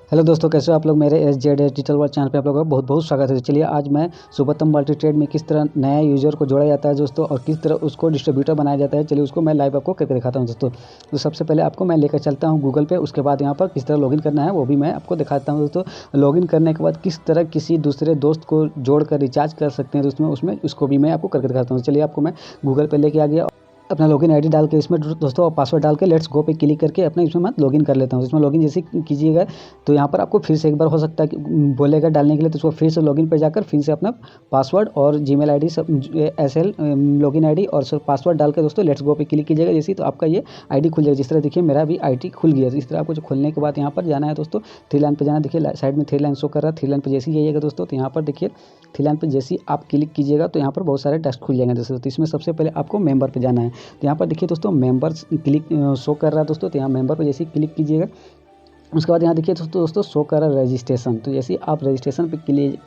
Hello दोस्तों, कैसे हो आप लोग। मेरे SJ डिजिटल वर्ल्ड चैनल पे आप लोगों का बहुत बहुत स्वागत है। चलिए आज मैं सुब्रतम मल्टी ट्रेड में किस तरह नया यूज़र को जोड़ा जाता है दोस्तों और किस तरह उसको डिस्ट्रीब्यूटर बनाया जाता है, चलिए उसको मैं लाइव आपको करके दिखाता हूं दोस्तों। तो सबसे पहले आपको मैं लेकर चलता हूं गूगल पे, उसके बाद यहां पर किस तरह लॉगिन करना है वो भी मैं आपको दिखाता हूं दोस्तों। लॉगिन करने के बाद किस तरह किसी दूसरे दोस्त को जोड़कर रिचार्ज कर सकते हैं दोस्तों, उसमें उसको भी मैं आपको करके दिखाता हूँ। चलिए आपको मैं गूगल पे लेके आ गया, अपना लॉगिन आईडी डाल के इसमें दोस्तों और पासवर्ड डाल के लेट्स गो पे क्लिक करके अपना इसमें मैं लॉगिन कर लेता हूँ। इसमें लॉगिन जैसे कीजिएगा तो यहाँ पर आपको फिर से एक बार हो सकता है कि बोलेगा डालने के लिए, तो उसको फिर से लॉगिन पे जाकर फिर से अपना पासवर्ड और जीमेल आईडी सब SL लॉगिन आईडी और सब पासवर्ड डाल के दोस्तों लेट्स गो पे क्लिक कीजिएगा। जैसे तो आपका ये आईडी खुल जाएगा। जिस तरह देखिए मेरा भी आईडी खुल गया। इस तरह आपको जो खुलने के बाद यहाँ पर जाना है दोस्तों, थ्री लाइन पर जाना। देखिए साइड में थ्री लाइन शो कर रहा है, थ्री लाइन पर जैसे ही जाइएगा दोस्तों तो यहाँ पर देखिए थ्री लाइन पर जैसे आप क्लिक कीजिएगा तो यहाँ पर बहुत सारे टेक्स्ट खुल जाएंगे दोस्तों। तो इसमें सबसे पहले आपको मेंबर पे जाना है। तो यहाँ पर देखिए दोस्तों मेंबर्स क्लिक शो कर रहा है दोस्तों, तो यहाँ मेंबर पर जैसे ही क्लिक कीजिएगा उसके बाद यहाँ देखिए दोस्तों शो कर रहा है रजिस्ट्रेशन। तो जैसे ही आप रजिस्ट्रेशन पे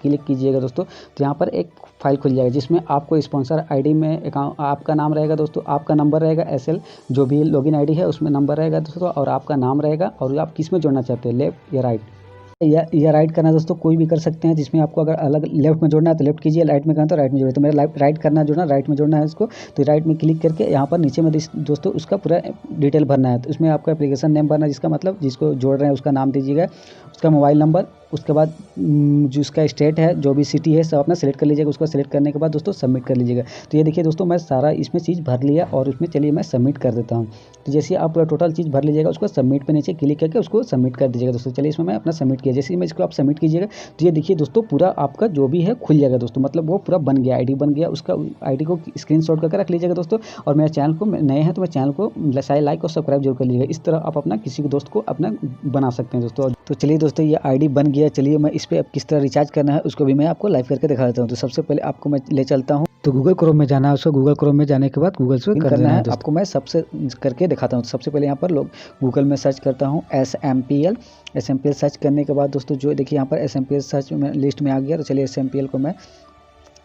क्लिक कीजिएगा दोस्तों तो यहाँ पर एक फाइल खुल जाएगा जिसमें आपको स्पॉन्सर आईडी में अकाउंट आपका नाम रहेगा दोस्तों, आपका नंबर रहेगा SL जो भी लॉगिन आईडी है उसमें नंबर रहेगा दोस्तों और आपका नाम रहेगा और आप किस में जोड़ना चाहते हैं, लेफ्ट या राइट या राइट करना है दोस्तों, कोई भी कर सकते हैं। जिसमें आपको अगर अलग लेफ्ट में जोड़ना है तो लेफ्ट कीजिए, राइट में करना है तो राइट में जोड़िए। तो मेरा राइट करना जोड़ना राइट में जोड़ना है इसको, तो राइट में क्लिक करके यहाँ पर नीचे में दोस्तों उसका पूरा डिटेल भरना है। तो उसमें आपका एप्लीकेशन नेम भरना है, जिसका मतलब जिसको जोड़ रहे हैं उसका नाम दीजिएगा, उसका मोबाइल नंबर, उसके बाद जो उसका स्टेट है जो भी सिटी है सब अपना सेलेक्ट कर लीजिएगा। उसको सेलेक्ट करने के बाद दोस्तों सबमिट कर लीजिएगा। तो ये देखिए दोस्तों मैं सारा इसमें चीज़ भर लिया और उसमें चलिए मैं सबमिट कर देता हूँ। तो जैसे आप पूरा टोटल चीज़ भर लीजिएगा उसको सबमिट पे नीचे क्लिक करके उसको सबमिट कर दीजिएगा दोस्तों। चलिए इसमें मैं अपना सबमिट किया। जैसे ही मैं इसको आप सबमिट कीजिएगा तो ये देखिए दोस्तों पूरा आपका जो भी है खुल जाएगा दोस्तों, मतलब वो पूरा बन गया, आईडी बन गया। उसका आईडी को स्क्रीनशॉट करके रख लीजिएगा दोस्तों। और मेरे चैनल को नए हैं तो मेरे चैनल को लाइक और सब्सक्राइब जरूर कर लीजिएगा। इस तरह आप अपना किसी भी दोस्त को अपना बना सकते हैं दोस्तों। तो चलिए दोस्तों ये आईडी बन गया। चलिए मैं इस पर अब किस तरह रिचार्ज करना है उसको भी मैं आपको लाइव करके दिखा देता हूँ। तो सबसे पहले आपको मैं ले चलता हूँ, तो गूगल क्रोम में जाना है। उसको गूगल क्रोम में जाने के बाद गूगल से करना है आपको मैं सबसे करके दिखाता हूँ। तो सबसे पहले यहाँ पर लोग गूगल में सर्च करता हूँ SMPL सर्च करने के बाद दोस्तों जो देखिए यहाँ पर SMPL सर्च में लिस्ट में आ गया। तो चलिए SMPL को मैं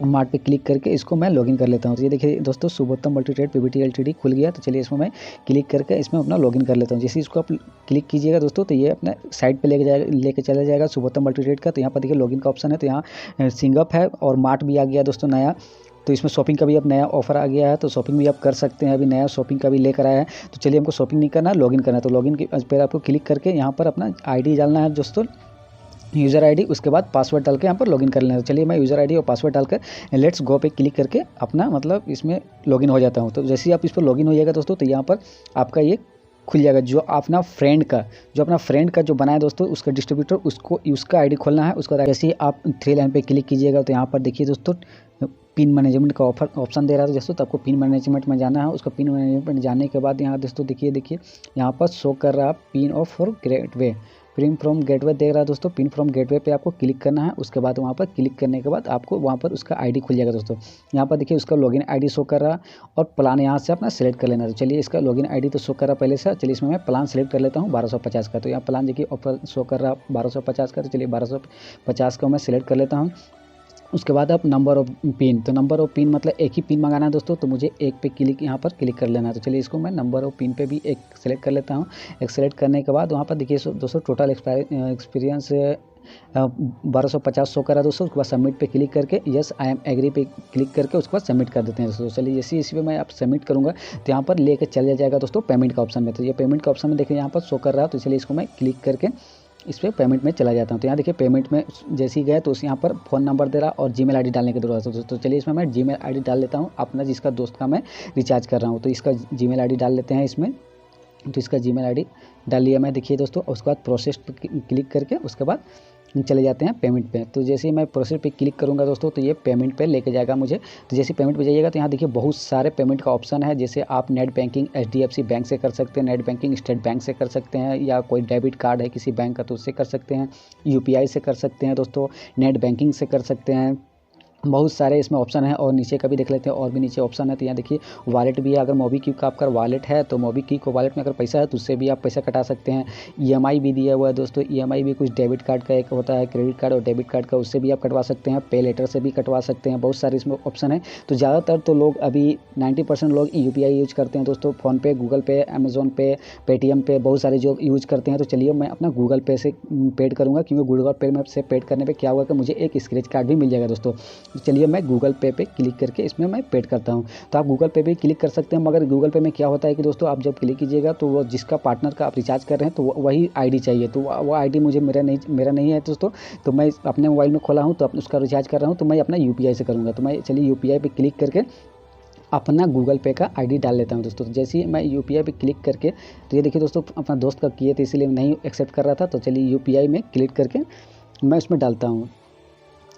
मार्ट पे क्लिक करके इसको मैं लॉगिन कर लेता हूँ। तो ये देखिए दोस्तों सुब्रतम मल्टी ट्रेड PBT Ltd खुल गया। तो चलिए इसमें मैं क्लिक करके इसमें अपना लॉगिन कर लेता हूँ। जैसे इसको आप क्लिक कीजिएगा दोस्तों तो ये अपने साइड पे लेके चला जाएगा सुब्रतम मल्टी ट्रेड का। तो यहाँ पर देखिए लॉगिन का ऑप्शन है, तो यहाँ सिंगअप है और मार्ट भी आ गया दोस्तों नया। तो इसमें शॉपिंग का भी अब नया ऑफर आ गया है, तो शॉपिंग भी आप कर सकते हैं। अभी नया शॉपिंग का भी लेकर आया है। तो चलिए हमको शॉपिंग नहीं करना है, लॉगिन करना है। तो लॉगिन के पर आपको क्लिक करके यहाँ पर अपना आईडी डालना है दोस्तों, यूज़र आईडी, उसके बाद पासवर्ड डाल के यहाँ पर लॉगिन कर लेना है। तो चलिए मैं यूज़र आईडी और पासवर्ड डालकर लेट्स गो पे क्लिक करके अपना मतलब इसमें लॉगिन हो जाता हूँ। तो जैसे ही आप इस पर लॉगिन हो जाएगा दोस्तों तो यहाँ पर आपका ये खुल जाएगा जो अपना फ्रेंड का जो बनाया दोस्तों उसका डिस्ट्रीब्यूटर उसको उसका आईडी खोलना है। उसका जैसे ही आप थ्री लाइन पे क्लिक कीजिएगा तो यहाँ पर देखिए दोस्तों पिन मैनेजमेंट का ऑप्शन दे रहा है दोस्तों। तो आपको पिन मैनेजमेंट में जाना है। उसका पिन मैनेजमेंट जाने के बाद यहाँ दोस्तों देखिए यहाँ पर शो कर रहा है pin of for gateway, pin from gateway देख रहा है दोस्तों। पिन फ्रॉम गेटवे पे आपको क्लिक करना है। उसके बाद वहाँ पर क्लिक करने के बाद आपको वहाँ पर उसका आईडी खुल जाएगा दोस्तों। यहाँ पर देखिए उसका लॉगिन आईडी शो कर रहा है और प्लान यहाँ से अपना सेलेक्ट कर लेना है। तो चलिए इसका लॉगिन आईडी तो शो कर रहा है पहले से। चलिए इसमें मैं प्लान सेलेक्ट कर लेता हूँ 1250 का। तो यहाँ प्लान देखिए ऑफर शो कर रहा है 1250 का। तो चलिए 1250 का मैं सेलेक्ट कर लेता हूँ। उसके बाद आप नंबर ऑफ पिन, तो नंबर ऑफ पिन मतलब एक ही पिन मंगाना है दोस्तों। तो मुझे एक पे क्लिक यहाँ पर क्लिक कर लेना है। तो चलिए इसको मैं नंबर ऑफ पिन पे भी एक सेलेक्ट कर लेता हूँ। एक सेलेक्ट करने के बाद वहाँ पर देखिए दोस्तों टोटल एक्सपीरियंस 1250 शो करा दोस्तों। उसके बाद सबमिट पे क्लिक करके यस आई एम एग्री पे क्लिक करके उसके बाद सबमिट कर देते हैं दोस्तों। चलिए जैसे इसी पे मैं आप सबमिट करूँगा तो यहाँ पर लेके चले जाएगा दोस्तों पेमेंट का ऑप्शन में। तो ये पेमेंट का ऑप्शन में देखिए यहाँ पर शो कर रहा है। तो चलिए इसको मैं क्लिक करके इस पर पेमेंट में चला जाता हूँ। तो यहाँ देखिए पेमेंट में जैसे ही गए तो उस यहाँ पर फ़ोन नंबर दे रहा और जीमेल आईडी डालने की जरूरत है दोस्तों। चलिए इसमें मैं जीमेल आईडी डाल लेता हूँ अपना जिसका दोस्त का मैं रिचार्ज कर रहा हूँ। तो इसका जीमेल आईडी डाल लेते हैं इसमें। तो इसका जीमेल आईडी डाल लिया मैं देखिए दोस्तों। उसके बाद प्रोसेस पर क्लिक करके उसके बाद चले जाते हैं पेमेंट पे। तो जैसे ही मैं प्रोसेस पे क्लिक करूंगा दोस्तों तो ये पेमेंट पे लेके जाएगा मुझे। तो जैसे पेमेंट पे जाइएगा तो यहाँ देखिए बहुत सारे पेमेंट का ऑप्शन है। जैसे आप नेट बैंकिंग HDFC बैंक से कर सकते हैं, नेट बैंकिंग स्टेट बैंक से कर सकते हैं, या कोई डेबिट कार्ड है किसी बैंक का तो उससे कर सकते हैं, UPI से कर सकते हैं दोस्तों, नेट बैंकिंग से कर सकते हैं, बहुत सारे इसमें ऑप्शन है और नीचे का भी देख लेते हैं और भी नीचे ऑप्शन है। तो यहाँ देखिए वॉलेट भी है, अगर मोबीक्विक का आपका वॉलेट है तो मोबीक्विक वॉलेट में अगर पैसा है तो उससे भी आप पैसा कटा सकते हैं। ईएमआई भी दिया हुआ है दोस्तों, ईएमआई भी कुछ डेबिट कार्ड का एक होता है, क्रेडिट कार्ड और डेबिट कार्ड का, उससे भी आप कटवा सकते हैं, पे लेटर से भी कटवा सकते हैं। बहुत सारे इसमें ऑप्शन है। तो ज़्यादातर तो लोग अभी 90% लोग यूपीआई यूज करते हैं दोस्तों, फ़ोनपे, गूगल पे, अमेज़ॉन पे, पेटीएम पे बहुत सारे जो यूज करते हैं। तो चलिए मैं अपना गूगल पे से पेड करूँगा, क्योंकि गूगल पे में से पेड करने पर क्या होगा कि मुझे एक स्क्रैच कार्ड भी मिल जाएगा दोस्तों। तो चलिए मैं गूगल पे पे क्लिक करके इसमें मैं पेड करता हूँ। तो आप गूगल पे भी क्लिक कर सकते हैं, मगर गूगल पे में क्या होता है कि दोस्तों आप जब क्लिक कीजिएगा तो वो जिसका पार्टनर का आप रिचार्ज कर रहे हैं तो वही आईडी चाहिए। तो वो आईडी मुझे मेरा नहीं है दोस्तों। तो मैं अपने मोबाइल में खोला हूँ तो उसका रिचार्ज कर रहा हूँ, तो मैं अपना यूपीआई से करूँगा। तो मैं चलिए यूपीआई पे क्लिक करके अपना गूगल पे का आईडी डाल लेता हूँ दोस्तों। तो जैसे ही मैं यूपीआई पे क्लिक करके, तो ये देखिए दोस्तों अपना दोस्त का किए थे इसलिए नहीं एक्सेप्ट कर रहा था। तो चलिए यूपीआई में क्लिक करके मैं उसमें डालता हूँ।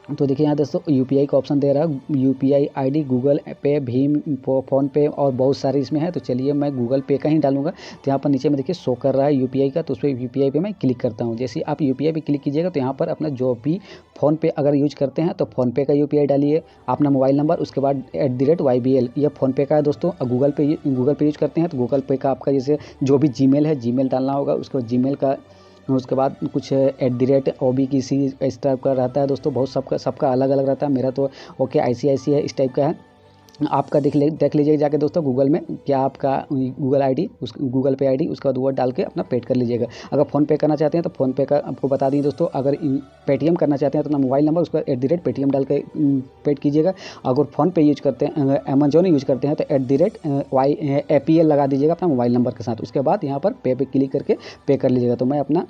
तो देखिए यहाँ दोस्तों यूपीआई का ऑप्शन दे रहा है, यूपीआई आईडी गूगल पे, भीम, फ़ोन पे और बहुत सारे इसमें है। तो चलिए मैं गूगल पे का ही डालूंगा। तो यहाँ पर नीचे में देखिए शो कर रहा है यूपीआई का, तो उस पर यूपीआई पे मैं क्लिक करता हूँ। जैसे आप यूपीआई पे क्लिक कीजिएगा तो यहाँ पर अपना जो भी फ़ोन पे अगर यूज करते हैं तो फ़ोनपे का यूपीआई डालिए, अपना मोबाइल नंबर, उसके बाद @YBL, यह फ़ोनपे का है दोस्तों। गूगल पे यूज करते हैं तो गूगल पे का आपका जैसे जो भी जीमेल है, जीमेल डालना होगा। उसके बाद जीमेल का, उसके बाद कुछ @ किसी इस टाइप का रहता है दोस्तों। बहुत सबका अलग अलग रहता है। मेरा तो ओके ICICI है, इस टाइप का है। आपका देख लीजिएगा जाके दोस्तों गूगल में क्या आपका गूगल आईडी, उस गूगल पे आईडी, उसका वो डाल के अपना पेड कर लीजिएगा। अगर फ़ोनपे करना चाहते हैं तो फ़ोनपे का आपको बता दी दोस्तों। अगर पेटीएम करना चाहते हैं तो अपना मोबाइल नंबर, उसका @पेटीएम डाल के पेड कीजिएगा। अगर फ़ोनपे यूज करते हैं, अमेजोन यूज करते हैं तो @APL लगा दीजिएगा अपना मोबाइल नंबर के साथ। उसके बाद यहाँ पर पे क्लिक करके पे कर लीजिएगा। तो मैं अपना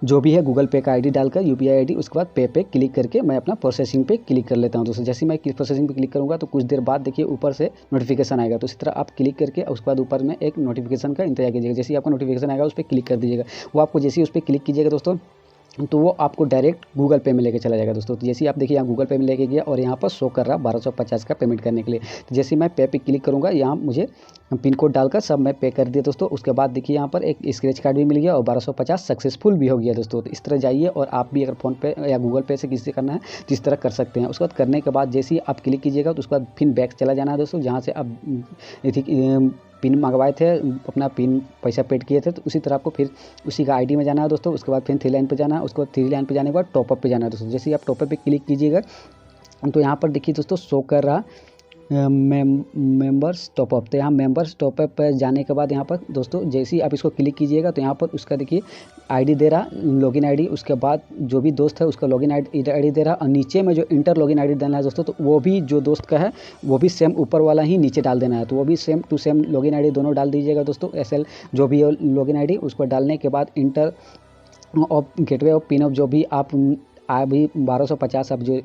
जो भी है गूगल पे का आईडी डालकर यूपीआई आईडी, उसके बाद पे क्लिक करके मैं अपना प्रोसेसिंग पे क्लिक कर लेता हूं दोस्तों। जैसे मैं प्रोसेसिंग पे क्लिक करूंगा तो कुछ देर बाद देखिए ऊपर से नोटिफिकेशन आएगा। तो इसी तरह आप क्लिक करके उसके बाद ऊपर में एक नोटिफिकेशन का इंतजार कीजिएगा। जैसे ही आपका नोटिफिकेशन आएगा उस पर क्लिक कर दीजिएगा। वो आपको जैसे ही उस पर क्लिक कीजिएगा दोस्तों तो वो आपको डायरेक्ट गूगल पे में लेके चला जाएगा दोस्तों। तो जैसे ही आप देखिए यहाँ गूगल पे में लेके गया और यहाँ पर शो कर रहा 1250 का पेमेंट करने के लिए। तो जैसे ही मैं पे क्लिक करूँगा, यहाँ मुझे पिन कोड डालकर सब मैं पे कर दिया दोस्तों। उसके बाद देखिए यहाँ पर एक स्क्रैच कार्ड भी मिल गया और 1250 सक्सेसफुल भी हो गया दोस्तों। तो इस तरह जाइए और आप भी अगर फ़ोन पे या गूगल पे से किसी से करना है तो इस तरह कर सकते हैं। उसके बाद करने के बाद जैसे ही आप क्लिक कीजिएगा तो उसके बाद फिर बैक चला जाना है दोस्तों, जहाँ से आप पिन मंगवाए थे, अपना पिन पैसा पेड किए थे। तो उसी तरह आपको फिर उसी का आईडी में जाना है दोस्तों। उसके बाद फिर 3 लाइन पे जाना है। उसके बाद 3 लाइन पे जाने के बाद टॉपअप पे जाना है दोस्तों। जैसे ही आप टॉपअप पे क्लिक कीजिएगा तो यहाँ पर देखिए दोस्तों शो कर रहा मेंबर्स टॉपअप। तो यहाँ मेंबर्स टॉपअप पर जाने के बाद यहाँ पर दोस्तों जैसे ही आप इसको क्लिक कीजिएगा तो यहाँ पर उसका देखिए आईडी दे रहा, लॉगिन आईडी। उसके बाद जो भी दोस्त है उसका लॉगिन आईडी दे रहा और नीचे में जो इंटर लॉगिन आईडी देना है दोस्तों, तो वो भी जो दोस्त का है वो भी सेम ऊपर वाला ही नीचे डाल देना है। तो वो भी same to same login ID दोनों डाल दीजिएगा दोस्तों। SL जो भी लॉगिन आईडी, उसको डालने के बाद inter of gateway of pin of जो भी आप अभी 1250 आप जो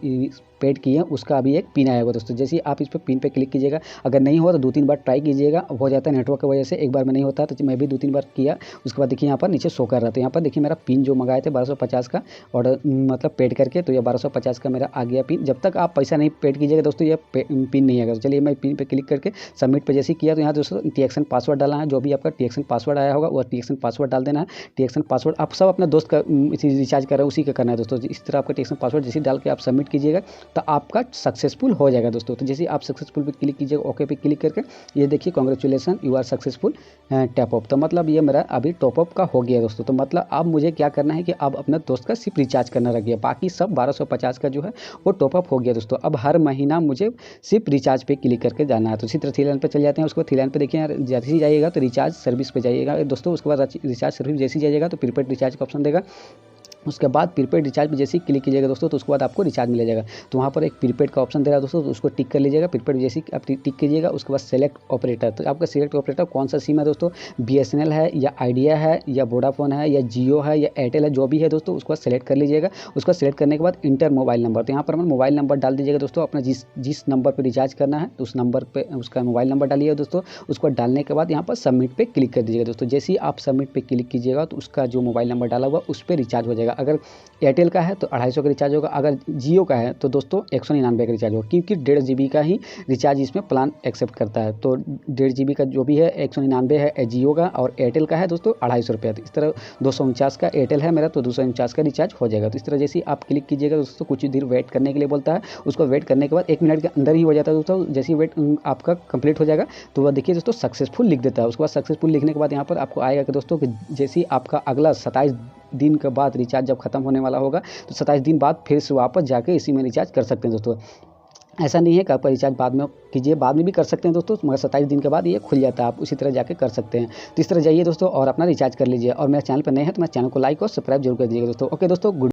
पेड किए हैं उसका अभी एक पिन आएगा दोस्तों। जैसे ही आप इस पर पिन पे क्लिक कीजिएगा, अगर नहीं हुआ तो 2-3 बार ट्राई कीजिएगा, हो जाता है नेटवर्क की वजह से। एक बार में नहीं होता तो मैं भी 2-3 बार किया। उसके बाद देखिए यहाँ पर नीचे शो कर रहा था। यहाँ पर देखिए मेरा पिन जो मंगाए थे 1250 का ऑर्डर मतलब पेड करके, तो ये 1250 का मेरा आ गया पिन। जब तक आप पैसा नहीं पेड कीजिएगा दोस्तों ये पिन नहीं आएगा। तो चलिए मैं पिन पे क्लिक करके सबमिट पे जैसे किया तो यहाँ दोस्तों TXN पासवर्ड डालना है। जो भी आपका TXN पासवर्ड आया होगा वो TXN पासवर्ड डाल देना है। TXN पासवर्ड आप सब अपने दोस्त का रिचार्ज कर रहे हैं उसी का करना है दोस्तों। इस तरह आपका TXN पासवर्ड जैसे डाल के आप सबमिट कीजिएगा तो आपका सक्सेसफुल हो जाएगा दोस्तों। तो जैसे आप सक्सेसफुल पे क्लिक कीजिएगा, ओके पे क्लिक करके ये देखिए congratulation you are successful tap up. तो मतलब ये मेरा अभी टॉपअप का हो गया दोस्तों। तो मतलब अब मुझे क्या करना है कि अब अपने दोस्त का सिर्फ रिचार्ज करना रह गया, बाकी सब 1250 का जो है वो टॉपअप हो गया दोस्तों। अब हर महीना मुझे सिर्फ रिचार्ज पे क्लिक करके जाना है। तो इसी तरह 3 लाइन पे चल जाते हैं। उसको 3 लाइन पे देखिए जैसे ही जाइएगा तो रिचार्ज सर्विस पे जाइएगा दोस्तों। उसके बाद रिचार्ज सर्विस जैसे ही जाइएगा तो प्रीपेड रिचार्ज का ऑप्शन देगा। उसके बाद प्रीपेड रिचार्ज पे जैसे ही क्लिक कीजिएगा दोस्तों तो उसके बाद आपको रिचार्ज मिल जाएगा। तो वहाँ पर एक प्रीपेड का ऑप्शन दे रहा है दोस्तों, तो उसको टिक कर लीजिएगा। प्रीपेड जैसे ही आप टिक कीजिएगा उसके बाद सेलेक्ट ऑपरेटर। तो आपका सेलेक्ट ऑपरेटर कौन सा सिम है दोस्तों, BSNL है या आइडिया है या वोडाफोन है या जियो है या एयरटेल है, जो भी है दोस्तों उसको सेलेक्ट कर लीजिएगा। उसको सेलेक्ट करने के बाद इंटर मोबाइल नंबर, तो यहाँ पर मोबाइल नंबर डाल दीजिएगा दोस्तों। अपना जिस नंबर पर रिचार्ज करना है तो उस नंबर पर उसका मोबाइल नंबर डालिएगा दोस्तों। उसको डालने के बाद यहाँ पर सबमिट पे क्लिक कर दीजिएगा दोस्तों। जैसे ही आप सबमिट पे क्लिक कीजिएगा तो उसका जो मोबाइल नंबर डाला हुआ उस पर रिचार्ज हो जाएगा। जाएगा। अगर एयरटेल का है तो 250 का रिचार्ज होगा, अगर जियो का है तो दोस्तों 199 का रिचार्ज होगा, क्योंकि 1.5 GB का ही रिचार्ज इसमें प्लान एक्सेप्ट करता है। तो 1.5 GB का जो भी है 199 है जियो का, और एयरटेल का है दोस्तों 250 रुपये। तो इस तरह 249 का एयरटेल है मेरा, तो 249 का रिचार्ज हो जाएगा। तो इस तरह जैसे ही आप क्लिक कीजिएगा दोस्तों, कुछ देर वेट करने के लिए बोलता है, उसको वेट करने के बाद 1 मिनट के अंदर ही हो जाता है दोस्तों। जैसे ही वेट आपका कंप्लीट हो जाएगा तो वह देखिए दोस्तों सक्सेसफुल लिख देता है। उसके बाद सक्सेसफुल लिखने के बाद यहाँ पर आपको आएगा कि दोस्तों कि जैसे ही आपका अगला 27 दिन के बाद रिचार्ज जब खत्म होने वाला होगा तो 27 दिन बाद फिर से वापस जाके इसी में रिचार्ज कर सकते हैं दोस्तों। ऐसा नहीं है कि आप रिचार्ज बाद में कीजिए, बाद में भी कर सकते हैं दोस्तों, मगर 27 दिन के बाद ये खुल जाता है, आप उसी तरह जाके कर सकते हैं। तो इस तरह जाइए दोस्तों और अपना रिचार्ज कर लीजिए। और मेरे चैनल पर नए हैं तो मेरे चैनल को लाइक और सब्सक्राइब जरूर कर दीजिएगा दोस्तों। ओके दोस्तों, गुड।